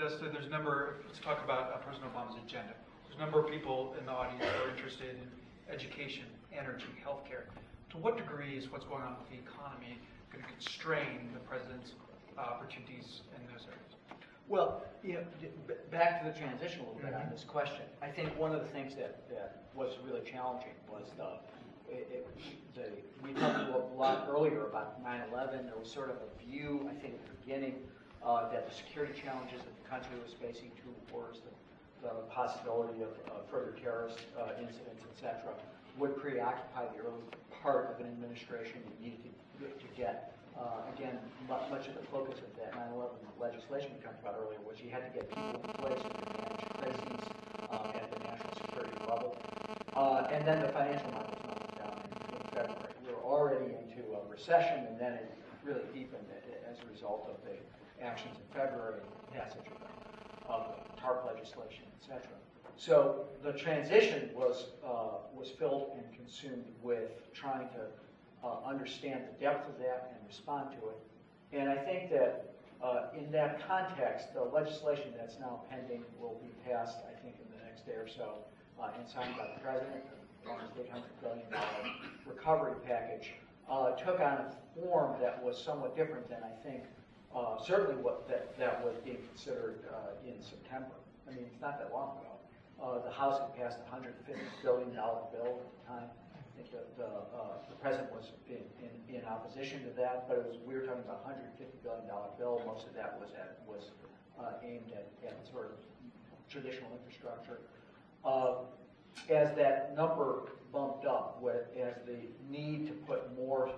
Podesta, there's a number, let's talk about President Obama's agenda. There's a number of people in the audience that are interested in education, energy, healthcare. To what degree is what's going on with the economy going to constrain the president's opportunities in those areas? Well, back to the transition a little bit on this question. I think one of the things that was really challenging was we talked a lot earlier about 9/11. There was sort of a view, I think, at the beginning that the security challenges that the country was facing towards the possibility of further terrorist incidents, etc., would preoccupy the early part of an administration that needed to get. Again, much of the focus of that 9/11 legislation we talked about earlier was you had to get people in place who could manage crises at the national security level. And then the financial markets melted down in February. We were already into a recession, and then it really deepened as a result of the actions in February and passage of TARP legislation, etc. So the transition was filled and consumed with trying to understand the depth of that and respond to it. And I think that in that context, the legislation that's now pending will be passed, I think, in the next day or so and signed by the President. The almost $800 billion recovery package took on a form that was somewhat different than I think certainly what that was being considered in September. I mean, it's not that long ago. The House had passed a $150 billion bill at the time. I think the President was in opposition to that, but we were talking about a $150 billion bill. Most of that was aimed at sort of traditional infrastructure. As that number bumped up, as the need to put more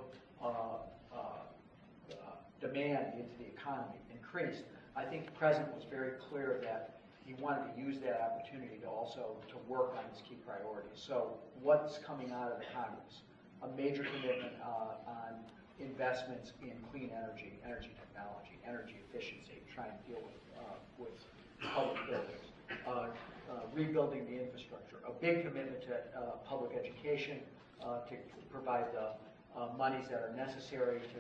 demand into the economy increased, I think the President was very clear that he wanted to use that opportunity to also work on his key priorities. So what's coming out of the Congress? A major commitment on investments in clean energy, energy technology, energy efficiency, trying to deal with public buildings, rebuilding the infrastructure, a big commitment to public education to provide the monies that are necessary to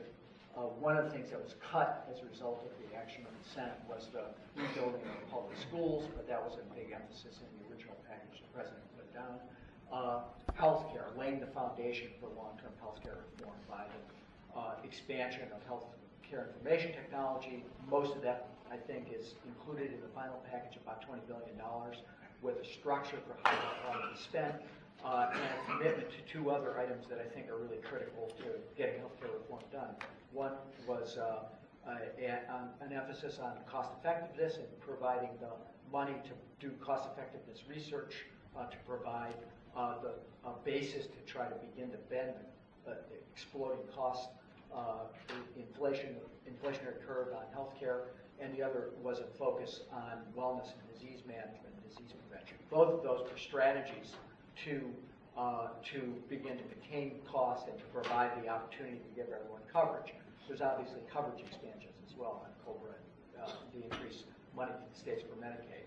one of the things that was cut as a result of the action of the Senate was the rebuilding of public schools, but that was a big emphasis in the original package the President put down. Healthcare, laying the foundation for long-term healthcare reform by the expansion of healthcare information technology. Most of that, I think, is included in the final package, about $20 billion, with a structure for how that money is spent, and a commitment to two other items that I think are really critical to getting healthcare reform done. One was an emphasis on cost effectiveness and providing the money to do cost effectiveness research to provide the basis to try to begin to bend the exploding cost inflationary curve on healthcare, and the other was a focus on wellness and disease management and disease prevention. Both of those were strategies to begin to contain costs and to provide the opportunity to give everyone coverage. There's obviously coverage expansions as well on COBRA and the increased money to the states for Medicaid.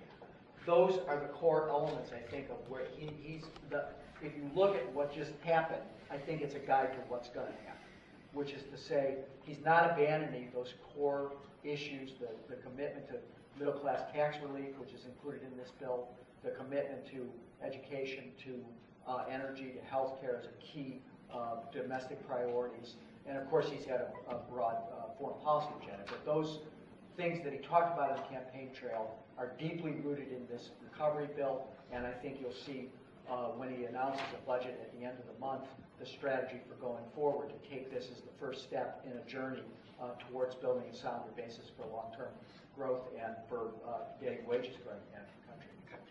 Those are the core elements, I think, of where if you look at what just happened, I think it's a guide to what's going to happen, which is to say he's not abandoning those core issues, the commitment to middle-class tax relief, which is included in this bill, the commitment to education, to energy, to healthcare as a key domestic priorities. And of course, he's had a broad foreign policy agenda. But those things that he talked about on the campaign trail are deeply rooted in this recovery bill. And I think you'll see when he announces a budget at the end of the month, the strategy for going forward to take this as the first step in a journey towards building a sounder basis for long-term growth and for getting wages growing in the country.